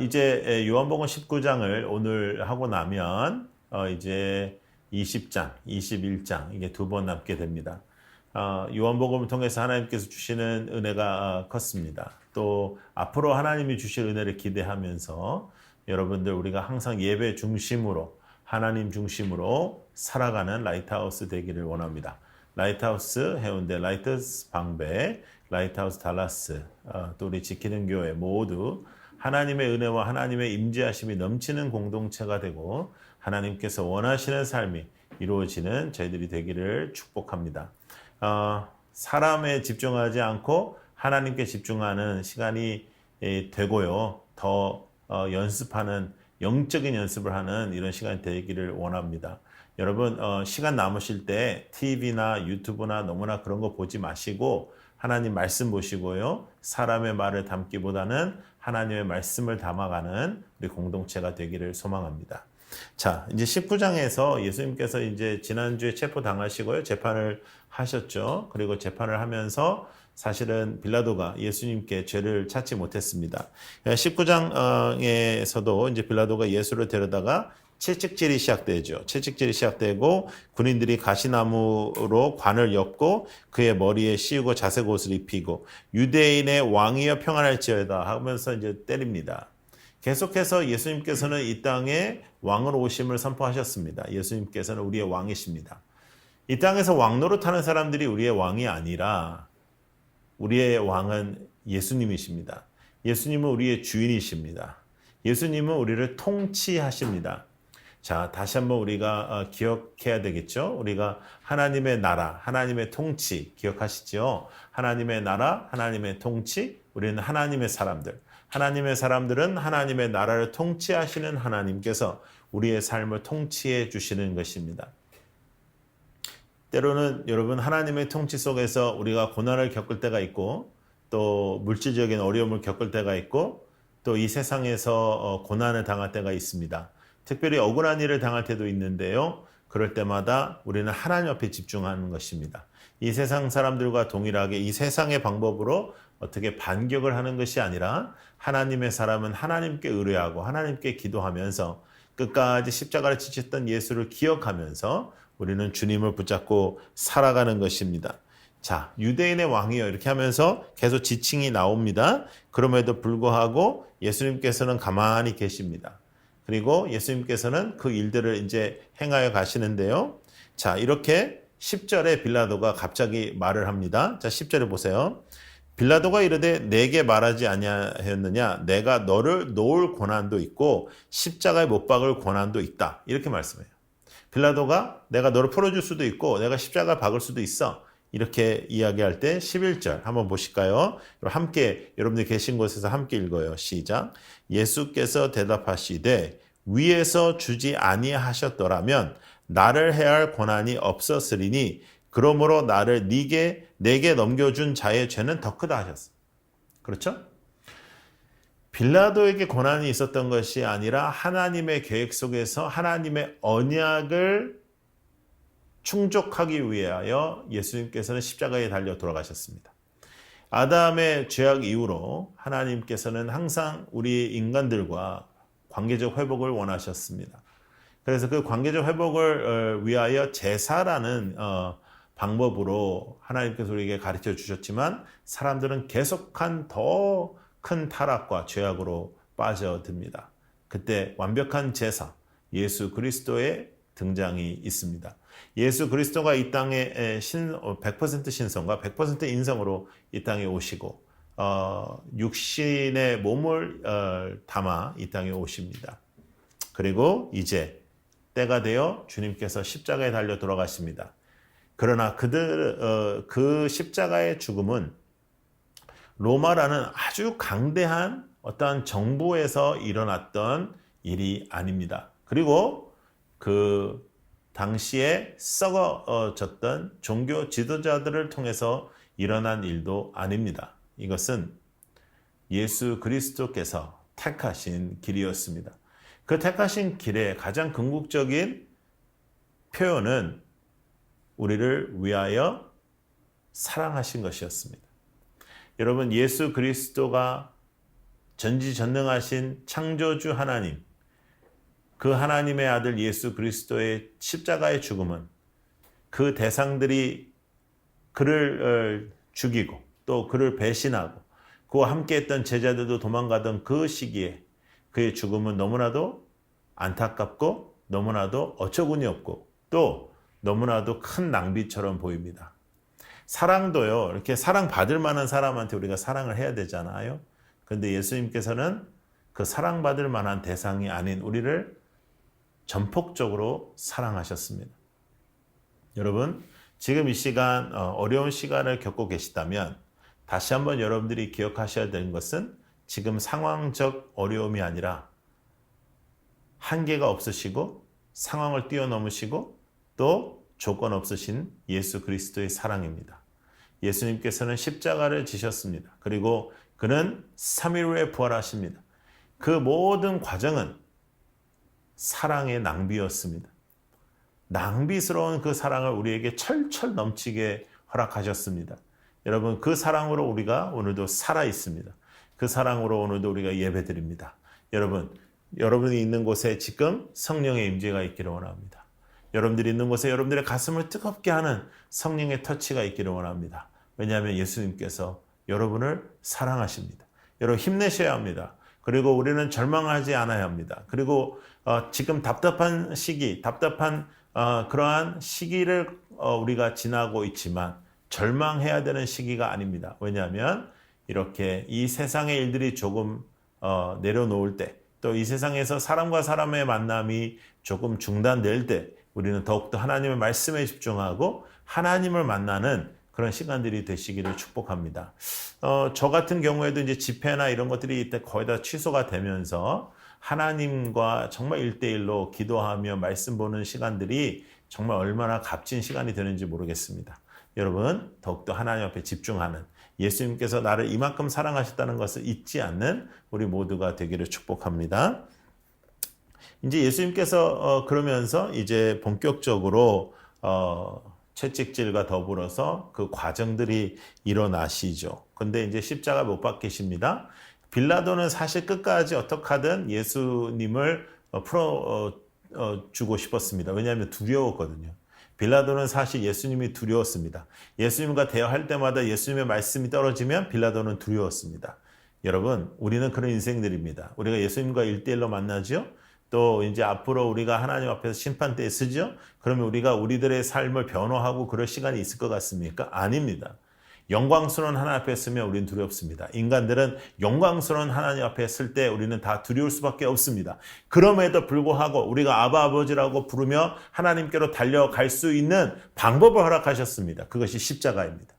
이제 요한복음 19장을 오늘 하고 나면 이제 20장, 21장 이게 두 번 남게 됩니다. 요한복음을 통해서 하나님께서 주시는 은혜가 컸습니다. 또 앞으로 하나님이 주실 은혜를 기대하면서 여러분들 우리가 항상 예배 중심으로 하나님 중심으로 살아가는 라이트하우스 되기를 원합니다. 라이트하우스 해운대, 라이트하우스 방배, 라이트하우스 달라스, 또 우리 지키는 교회 모두 하나님의 은혜와 하나님의 임재하심이 넘치는 공동체가 되고 하나님께서 원하시는 삶이 이루어지는 저희들이 되기를 축복합니다. 사람에 집중하지 않고 하나님께 집중하는 시간이 되고요. 더 연습하는 영적인 연습을 하는 이런 시간이 되기를 원합니다. 여러분 시간 남으실 때 TV나 유튜브나 너무나 그런 거 보지 마시고 하나님 말씀 보시고요. 사람의 말을 담기보다는 하나님의 말씀을 담아가는 우리 공동체가 되기를 소망합니다. 자, 이제 19장에서 예수님께서 이제 지난주에 체포당하시고요. 재판을 하셨죠. 그리고 재판을 하면서 사실은 빌라도가 예수님께 죄를 찾지 못했습니다. 19장에서도 이제 빌라도가 예수를 데려다가 채찍질이 시작되죠. 채찍질이 시작되고 군인들이 가시나무로 관을 엮고 그의 머리에 씌우고 자색 옷을 입히고 유대인의 왕이여 평안할지어다 하면서 이제 때립니다. 계속해서 예수님께서는 이 땅에 왕으로 오심을 선포하셨습니다. 예수님께서는 우리의 왕이십니다. 이 땅에서 왕 노릇하는 사람들이 우리의 왕이 아니라 우리의 왕은 예수님이십니다. 예수님은 우리의 주인이십니다. 예수님은 우리를 통치하십니다. 자, 다시 한번 우리가 기억해야 되겠죠? 우리가 하나님의 나라, 하나님의 통치 기억하시죠? 하나님의 나라, 하나님의 통치, 우리는 하나님의 사람들. 하나님의 사람들은 하나님의 나라를 통치하시는 하나님께서 우리의 삶을 통치해 주시는 것입니다. 때로는 여러분 하나님의 통치 속에서 우리가 고난을 겪을 때가 있고 또 물질적인 어려움을 겪을 때가 있고 또 이 세상에서 고난을 당할 때가 있습니다. 특별히 억울한 일을 당할 때도 있는데요. 그럴 때마다 우리는 하나님 앞에 집중하는 것입니다. 이 세상 사람들과 동일하게 이 세상의 방법으로 어떻게 반격을 하는 것이 아니라 하나님의 사람은 하나님께 의뢰하고 하나님께 기도하면서 끝까지 십자가를 지셨던 예수를 기억하면서 우리는 주님을 붙잡고 살아가는 것입니다. 자, 유대인의 왕이요 이렇게 하면서 계속 지칭이 나옵니다. 그럼에도 불구하고 예수님께서는 가만히 계십니다. 그리고 예수님께서는 그 일들을 이제 행하여 가시는데요. 자, 이렇게 10절에 빌라도가 갑자기 말을 합니다. 자, 10절에 보세요. 빌라도가 이르되 내게 말하지 아니하였느냐? 내가 너를 놓을 권한도 있고 십자가에 못 박을 권한도 있다. 이렇게 말씀해요. 빌라도가 내가 너를 풀어줄 수도 있고 내가 십자가에 박을 수도 있어. 이렇게 이야기할 때 11절 한번 보실까요? 함께 여러분들 계신 곳에서 함께 읽어요. 시작. 예수께서 대답하시되 위에서 주지 아니하셨더라면 나를 해할 권한이 없었으리니 그러므로 나를 내게 넘겨준 자의 죄는 더 크다 하셨어요. 그렇죠? 빌라도에게 권한이 있었던 것이 아니라 하나님의 계획 속에서 하나님의 언약을 충족하기 위하여 예수님께서는 십자가에 달려 돌아가셨습니다. 아담의 죄악 이후로 하나님께서는 항상 우리 인간들과 관계적 회복을 원하셨습니다. 그래서 그 관계적 회복을 위하여 제사라는 방법으로 하나님께서 우리에게 가르쳐 주셨지만 사람들은 계속한 더 큰 타락과 죄악으로 빠져듭니다. 그때 완벽한 제사, 예수 그리스도의 등장이 있습니다. 예수 그리스도가 이 땅에 100% 신성과 100% 인성으로 이 땅에 오시고 육신의 몸을 담아 이 땅에 오십니다. 그리고 이제 때가 되어 주님께서 십자가에 달려 돌아가십니다. 그러나 그 십자가의 죽음은 로마라는 아주 강대한 어떠한 정부에서 일어났던 일이 아닙니다. 그리고 그 당시에 썩어졌던 종교 지도자들을 통해서 일어난 일도 아닙니다. 이것은 예수 그리스도께서 택하신 길이었습니다. 그 택하신 길의 가장 궁극적인 표현은 우리를 위하여 사랑하신 것이었습니다. 여러분, 예수 그리스도가 전지전능하신 창조주 하나님, 그 하나님의 아들 예수 그리스도의 십자가의 죽음은 그 대상들이 그를 죽이고 또 그를 배신하고 그와 함께했던 제자들도 도망가던 그 시기에 그의 죽음은 너무나도 안타깝고 너무나도 어처구니 없고 또 너무나도 큰 낭비처럼 보입니다. 사랑도요, 이렇게 사랑받을 만한 사람한테 우리가 사랑을 해야 되잖아요. 그런데 예수님께서는 그 사랑받을 만한 대상이 아닌 우리를 전폭적으로 사랑하셨습니다. 여러분, 지금 이 시간 어려운 시간을 겪고 계시다면 다시 한번 여러분들이 기억하셔야 되는 것은 지금 상황적 어려움이 아니라 한계가 없으시고 상황을 뛰어넘으시고 또 조건 없으신 예수 그리스도의 사랑입니다. 예수님께서는 십자가를 지셨습니다. 그리고 그는 3일 후에 부활하십니다. 그 모든 과정은 사랑의 낭비였습니다. 낭비스러운 그 사랑을 우리에게 철철 넘치게 허락하셨습니다. 여러분, 그 사랑으로 우리가 오늘도 살아 있습니다. 그 사랑으로 오늘도 우리가 예배드립니다. 여러분이 있는 곳에 지금 성령의 임재가 있기를 원합니다. 여러분들이 있는 곳에 여러분들의 가슴을 뜨겁게 하는 성령의 터치가 있기를 원합니다. 왜냐하면 예수님께서 여러분을 사랑하십니다. 여러분 힘내셔야 합니다. 그리고 우리는 절망하지 않아야 합니다. 그리고 지금 답답한 시기, 그러한 시기를 우리가 지나고 있지만 절망해야 되는 시기가 아닙니다. 왜냐하면 이렇게 이 세상의 일들이 조금 내려놓을 때, 또 이 세상에서 사람과 사람의 만남이 조금 중단될 때 우리는 더욱더 하나님의 말씀에 집중하고 하나님을 만나는 그런 시간들이 되시기를 축복합니다. 저 같은 경우에도 이제 집회나 이런 것들이 이때 거의 다 취소가 되면서 하나님과 정말 1대1로 기도하며 말씀 보는 시간들이 정말 얼마나 값진 시간이 되는지 모르겠습니다. 여러분, 더욱더 하나님 앞에 집중하는, 예수님께서 나를 이만큼 사랑하셨다는 것을 잊지 않는 우리 모두가 되기를 축복합니다. 이제 예수님께서 그러면서 이제 본격적으로 채찍질과 더불어서 그 과정들이 일어나시죠. 근데 이제 십자가 못 박히십니다. 빌라도는 사실 끝까지 어떻게 하든 예수님을 풀어주고 싶었습니다. 왜냐하면 두려웠거든요. 빌라도는 사실 예수님이 두려웠습니다. 예수님과 대화할 때마다 예수님의 말씀이 떨어지면 빌라도는 두려웠습니다. 여러분, 우리는 그런 인생들입니다. 우리가 예수님과 1대1로 만나죠. 또 이제 앞으로 우리가 하나님 앞에서 심판대에 서죠. 그러면 우리가 우리들의 삶을 변호하고 그럴 시간이 있을 것 같습니까? 아닙니다. 영광스러운 하나님 앞에 서면 우리는 두렵습니다. 인간들은 영광스러운 하나님 앞에 설 때 우리는 다 두려울 수밖에 없습니다. 그럼에도 불구하고 우리가 아바 아버지라고 부르며 하나님께로 달려갈 수 있는 방법을 허락하셨습니다. 그것이 십자가입니다.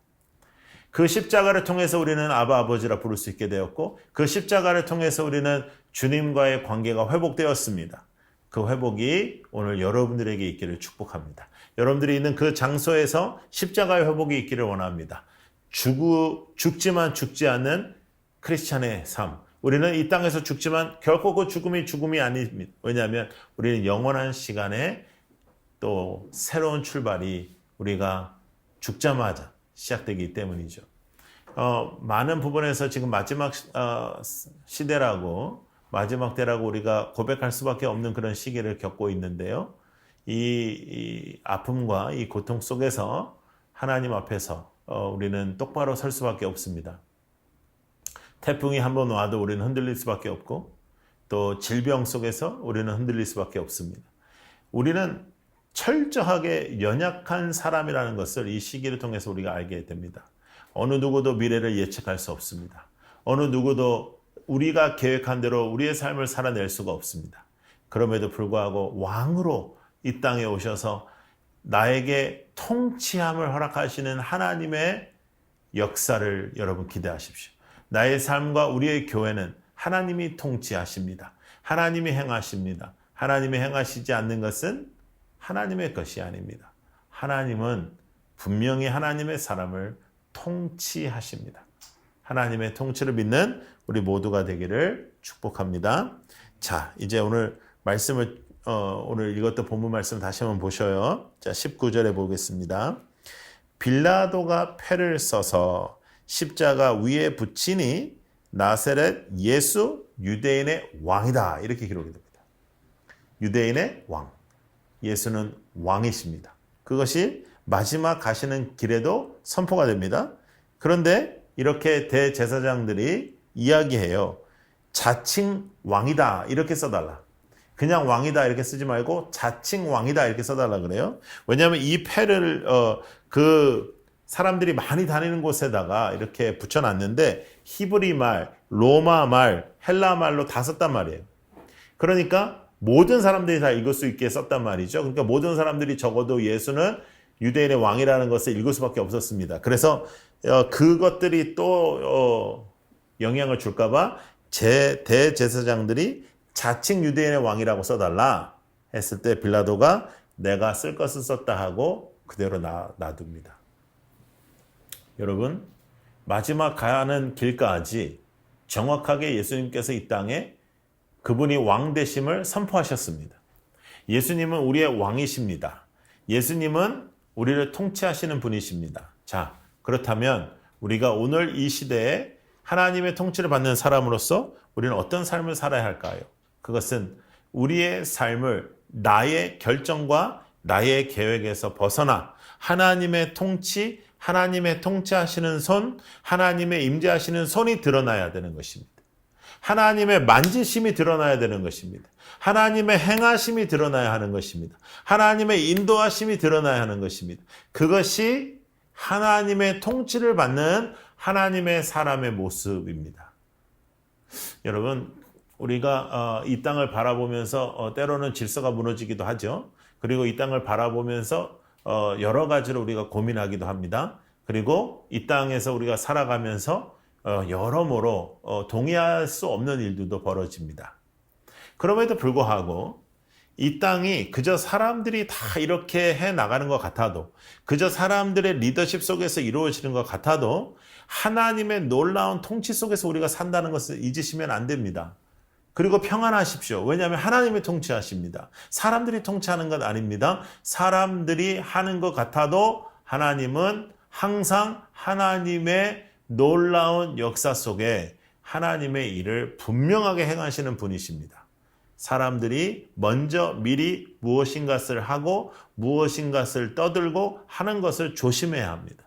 그 십자가를 통해서 우리는 아바 아버지라 부를 수 있게 되었고, 그 십자가를 통해서 우리는 주님과의 관계가 회복되었습니다. 그 회복이 오늘 여러분들에게 있기를 축복합니다. 여러분들이 있는 그 장소에서 십자가의 회복이 있기를 원합니다. 죽지만 죽지 않는 크리스찬의 삶. 우리는 이 땅에서 죽지만 결코 그 죽음이 아닙니다. 왜냐하면 우리는 영원한 시간에 또 새로운 출발이 우리가 죽자마자 시작되기 때문이죠. 많은 부분에서 지금 마지막 시대라고, 마지막 때라고 우리가 고백할 수밖에 없는 그런 시기를 겪고 있는데요. 이 아픔과 이 고통 속에서 하나님 앞에서 우리는 똑바로 설 수밖에 없습니다. 태풍이 한번 와도 우리는 흔들릴 수밖에 없고, 또 질병 속에서 우리는 흔들릴 수밖에 없습니다. 우리는 철저하게 연약한 사람이라는 것을 이 시기를 통해서 우리가 알게 됩니다. 어느 누구도 미래를 예측할 수 없습니다. 어느 누구도 우리가 계획한 대로 우리의 삶을 살아낼 수가 없습니다. 그럼에도 불구하고 왕으로 이 땅에 오셔서 나에게 통치함을 허락하시는 하나님의 역사를 여러분 기대하십시오. 나의 삶과 우리의 교회는 하나님이 통치하십니다. 하나님이 행하십니다. 하나님이 행하시지 않는 것은 하나님의 것이 아닙니다. 하나님은 분명히 하나님의 사람을 통치하십니다. 하나님의 통치를 믿는 우리 모두가 되기를 축복합니다. 자, 이제 오늘 말씀을 오늘 읽었던 본문 말씀 다시 한번 보셔요. 자, 19절에 보겠습니다. 빌라도가 패를 써서 십자가 위에 붙이니 나사렛 예수 유대인의 왕이다. 이렇게 기록이 됩니다. 유대인의 왕. 예수는 왕이십니다. 그것이 마지막 가시는 길에도 선포가 됩니다. 그런데 이렇게 대제사장들이 이야기해요. 자칭 왕이다 이렇게 써달라. 그냥 왕이다 이렇게 쓰지 말고 자칭 왕이다 이렇게 써달라 그래요. 왜냐하면 이 패를 그 사람들이 많이 다니는 곳에다가 이렇게 붙여놨는데 히브리 말, 로마 말, 헬라 말로 다 썼단 말이에요. 그러니까 모든 사람들이 다 읽을 수 있게 썼단 말이죠. 그러니까 모든 사람들이 적어도 예수는 유대인의 왕이라는 것을 읽을 수밖에 없었습니다. 그래서 그것들이 또 영향을 줄까 봐 대제사장들이 자칭 유대인의 왕이라고 써달라 했을 때 빌라도가 내가 쓸 것을 썼다 하고 그대로 놔둡니다. 여러분, 마지막 가는 길까지 정확하게 예수님께서 이 땅에 그분이 왕 되심을 선포하셨습니다. 예수님은 우리의 왕이십니다. 예수님은 우리를 통치하시는 분이십니다. 자, 그렇다면 우리가 오늘 이 시대에 하나님의 통치를 받는 사람으로서 우리는 어떤 삶을 살아야 할까요? 그것은 우리의 삶을 나의 결정과 나의 계획에서 벗어나 하나님의 통치, 하나님의 통치하시는 손, 하나님의 임재하시는 손이 드러나야 되는 것입니다. 하나님의 만지심이 드러나야 되는 것입니다. 하나님의 행하심이 드러나야 하는 것입니다. 하나님의 인도하심이 드러나야 하는 것입니다. 그것이 하나님의 통치를 받는 하나님의 사람의 모습입니다. 여러분, 우리가 이 땅을 바라보면서 때로는 질서가 무너지기도 하죠. 그리고 이 땅을 바라보면서 여러 가지로 우리가 고민하기도 합니다. 그리고 이 땅에서 우리가 살아가면서 여러모로 동의할 수 없는 일들도 벌어집니다. 그럼에도 불구하고 이 땅이 그저 사람들이 다 이렇게 해나가는 것 같아도, 그저 사람들의 리더십 속에서 이루어지는 것 같아도 하나님의 놀라운 통치 속에서 우리가 산다는 것을 잊으시면 안 됩니다. 그리고 평안하십시오. 왜냐하면 하나님이 통치하십니다. 사람들이 통치하는 것 아닙니다. 사람들이 하는 것 같아도 하나님은 항상 하나님의 놀라운 역사 속에 하나님의 일을 분명하게 행하시는 분이십니다. 사람들이 먼저 미리 무엇인가를 하고 무엇인가를 떠들고 하는 것을 조심해야 합니다.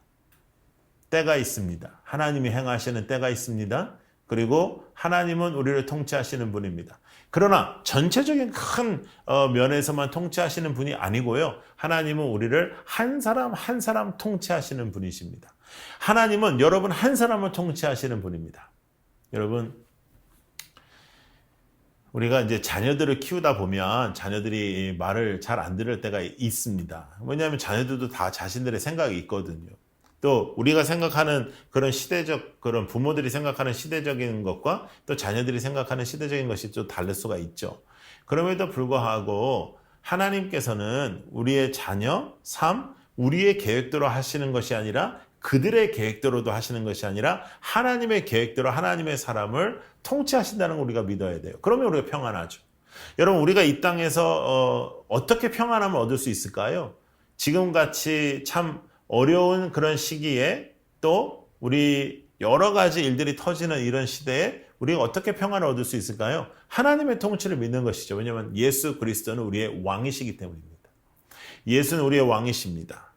때가 있습니다. 하나님이 행하시는 때가 있습니다. 그리고 하나님은 우리를 통치하시는 분입니다. 그러나 전체적인 큰 면에서만 통치하시는 분이 아니고요. 하나님은 우리를 한 사람 한 사람 통치하시는 분이십니다. 하나님은 여러분 한 사람을 통치하시는 분입니다. 여러분, 우리가 이제 자녀들을 키우다 보면 자녀들이 말을 잘 안 들을 때가 있습니다. 왜냐하면 자녀들도 다 자신들의 생각이 있거든요. 또 우리가 생각하는 그런 시대적, 그런 부모들이 생각하는 시대적인 것과 또 자녀들이 생각하는 시대적인 것이 좀 다를 수가 있죠. 그럼에도 불구하고 하나님께서는 우리의 자녀, 삶, 우리의 계획대로 하시는 것이 아니라 그들의 계획대로도 하시는 것이 아니라 하나님의 계획대로 하나님의 사람을 통치하신다는 걸 우리가 믿어야 돼요. 그러면 우리가 평안하죠. 여러분, 우리가 이 땅에서 어떻게 평안함을 얻을 수 있을까요? 지금같이 참 어려운 그런 시기에 또 우리 여러 가지 일들이 터지는 이런 시대에 우리가 어떻게 평안을 얻을 수 있을까요? 하나님의 통치를 믿는 것이죠. 왜냐하면 예수 그리스도는 우리의 왕이시기 때문입니다. 예수는 우리의 왕이십니다.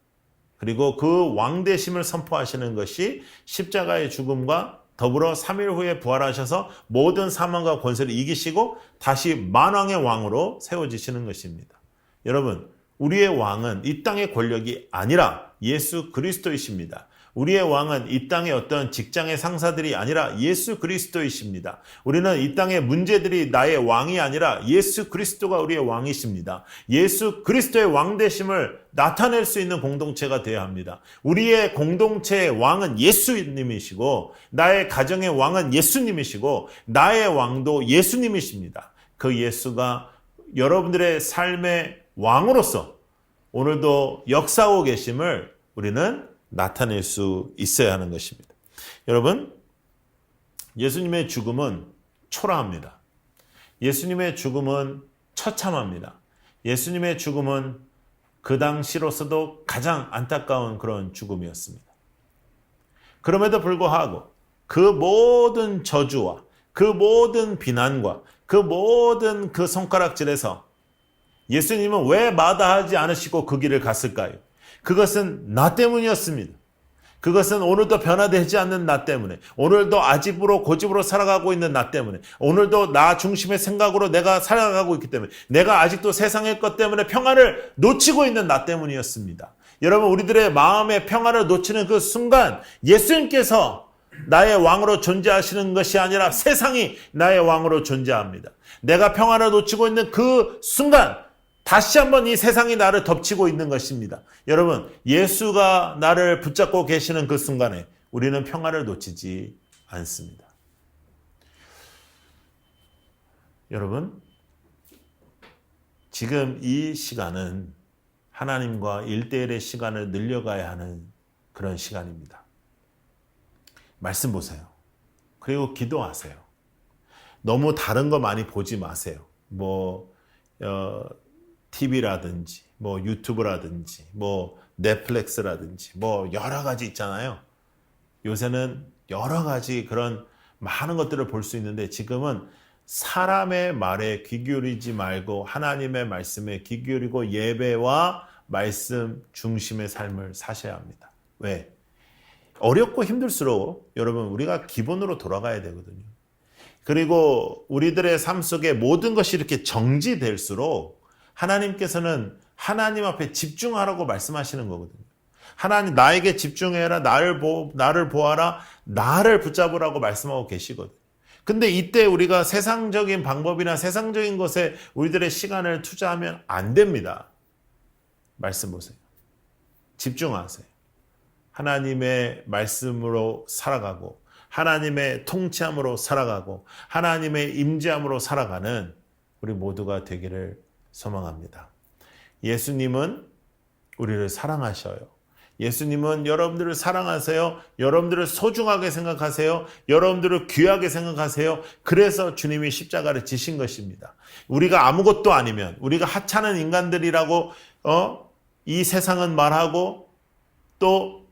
그리고 그 왕되심을 선포하시는 것이 십자가의 죽음과 더불어 3일 후에 부활하셔서 모든 사망과 권세를 이기시고 다시 만왕의 왕으로 세워지시는 것입니다. 여러분, 우리의 왕은 이 땅의 권력이 아니라 예수 그리스도이십니다. 우리의 왕은 이 땅의 어떤 직장의 상사들이 아니라 예수 그리스도이십니다. 우리는 이 땅의 문제들이 나의 왕이 아니라 예수 그리스도가 우리의 왕이십니다. 예수 그리스도의 왕되심을 나타낼 수 있는 공동체가 되어야 합니다. 우리의 공동체의 왕은 예수님이시고 나의 가정의 왕은 예수님이시고 나의 왕도 예수님이십니다. 그 예수가 여러분들의 삶의 왕으로서 오늘도 역사하고 계심을 우리는 나타낼 수 있어야 하는 것입니다. 여러분, 예수님의 죽음은 초라합니다. 예수님의 죽음은 처참합니다. 예수님의 죽음은 그 당시로서도 가장 안타까운 그런 죽음이었습니다. 그럼에도 불구하고 그 모든 저주와 그 모든 비난과 그 모든 그 손가락질에서 예수님은 왜 마다하지 않으시고 그 길을 갔을까요? 그것은 나 때문이었습니다. 그것은 오늘도 변화되지 않는 나 때문에, 오늘도 아집으로 고집으로 살아가고 있는 나 때문에, 오늘도 나 중심의 생각으로 내가 살아가고 있기 때문에, 내가 아직도 세상의 것 때문에 평안을 놓치고 있는 나 때문이었습니다. 여러분, 우리들의 마음의 평안을 놓치는 그 순간 예수님께서 나의 왕으로 존재하시는 것이 아니라 세상이 나의 왕으로 존재합니다. 내가 평안을 놓치고 있는 그 순간 다시 한번 이 세상이 나를 덮치고 있는 것입니다. 여러분, 예수가 나를 붙잡고 계시는 그 순간에 우리는 평안을 놓치지 않습니다. 여러분, 지금 이 시간은 하나님과 1대1의 시간을 늘려가야 하는 그런 시간입니다. 말씀 보세요. 그리고 기도하세요. 너무 다른 거 많이 보지 마세요. TV라든지, 유튜브라든지, 넷플릭스라든지, 여러 가지 있잖아요. 요새는 여러 가지 그런 많은 것들을 볼 수 있는데 지금은 사람의 말에 귀 기울이지 말고 하나님의 말씀에 귀 기울이고 예배와 말씀 중심의 삶을 사셔야 합니다. 왜? 어렵고 힘들수록 여러분 우리가 기본으로 돌아가야 되거든요. 그리고 우리들의 삶 속에 모든 것이 이렇게 정지될수록 하나님께서는 하나님 앞에 집중하라고 말씀하시는 거거든요. 하나님 나에게 집중해라, 나를 보아라, 나를 붙잡으라고 말씀하고 계시거든요. 근데 이때 우리가 세상적인 방법이나 세상적인 것에 우리들의 시간을 투자하면 안 됩니다. 말씀 보세요. 집중하세요. 하나님의 말씀으로 살아가고 하나님의 통치함으로 살아가고 하나님의 임재함으로 살아가는 우리 모두가 되기를 소망합니다. 예수님은 우리를 사랑하셔요. 예수님은 여러분들을 사랑하세요. 여러분들을 소중하게 생각하세요. 여러분들을 귀하게 생각하세요. 그래서 주님이 십자가를 지신 것입니다. 우리가 아무것도 아니면, 우리가 하찮은 인간들이라고 이 세상은 말하고 또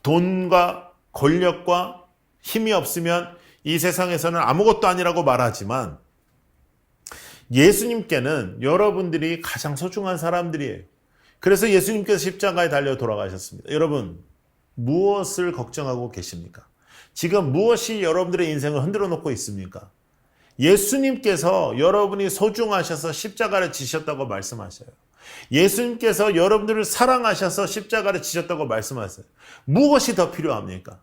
돈과 권력과 힘이 없으면 이 세상에서는 아무것도 아니라고 말하지만 예수님께는 여러분들이 가장 소중한 사람들이에요. 그래서 예수님께서 십자가에 달려 돌아가셨습니다. 여러분, 무엇을 걱정하고 계십니까? 지금 무엇이 여러분들의 인생을 흔들어 놓고 있습니까? 예수님께서 여러분이 소중하셔서 십자가를 지셨다고 말씀하셔요. 예수님께서 여러분들을 사랑하셔서 십자가를 지셨다고 말씀하세요. 무엇이 더 필요합니까?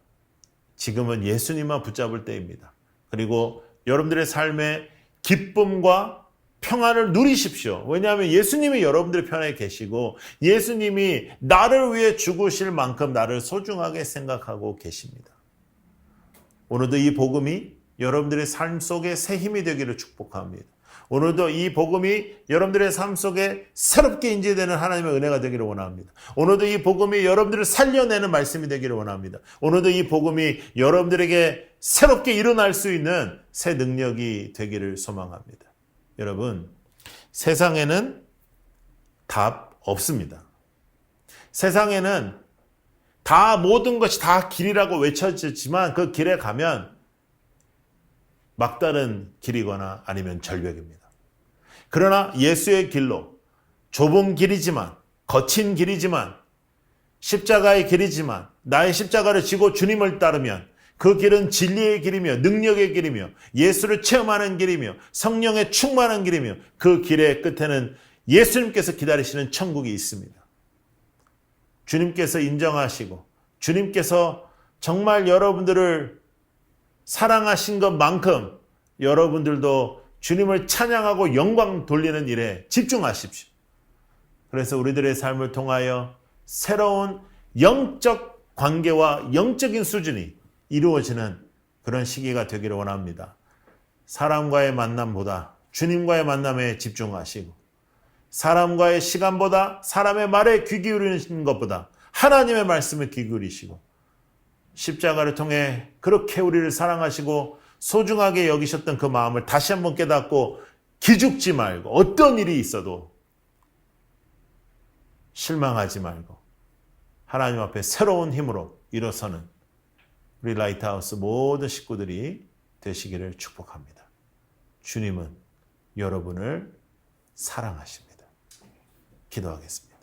지금은 예수님만 붙잡을 때입니다. 그리고 여러분들의 삶에 기쁨과 평안을 누리십시오. 왜냐하면 예수님이 여러분들의 편에 계시고 예수님이 나를 위해 죽으실 만큼 나를 소중하게 생각하고 계십니다. 오늘도 이 복음이 여러분들의 삶 속에 새 힘이 되기를 축복합니다. 오늘도 이 복음이 여러분들의 삶 속에 새롭게 인재되는 하나님의 은혜가 되기를 원합니다. 오늘도 이 복음이 여러분들을 살려내는 말씀이 되기를 원합니다. 오늘도 이 복음이 여러분들에게 새롭게 일어날 수 있는 새 능력이 되기를 소망합니다. 여러분, 세상에는 답 없습니다. 세상에는 모든 것이 다 길이라고 외쳐지지만 그 길에 가면 막다른 길이거나 아니면 절벽입니다. 그러나 예수의 길로 좁은 길이지만 거친 길이지만 십자가의 길이지만 나의 십자가를 지고 주님을 따르면 그 길은 진리의 길이며 능력의 길이며 예수를 체험하는 길이며 성령의 충만한 길이며 그 길의 끝에는 예수님께서 기다리시는 천국이 있습니다. 주님께서 인정하시고 주님께서 정말 여러분들을 사랑하신 것만큼 여러분들도 주님을 찬양하고 영광 돌리는 일에 집중하십시오. 그래서 우리들의 삶을 통하여 새로운 영적 관계와 영적인 수준이 이루어지는 그런 시기가 되기를 원합니다. 사람과의 만남보다 주님과의 만남에 집중하시고 사람과의 시간보다 사람의 말에 귀 기울이는 것보다 하나님의 말씀에 귀 기울이시고 십자가를 통해 그렇게 우리를 사랑하시고 소중하게 여기셨던 그 마음을 다시 한번 깨닫고 기죽지 말고 어떤 일이 있어도 실망하지 말고 하나님 앞에 새로운 힘으로 일어서는 우리 라이트하우스 모든 식구들이 되시기를 축복합니다. 주님은 여러분을 사랑하십니다. 기도하겠습니다.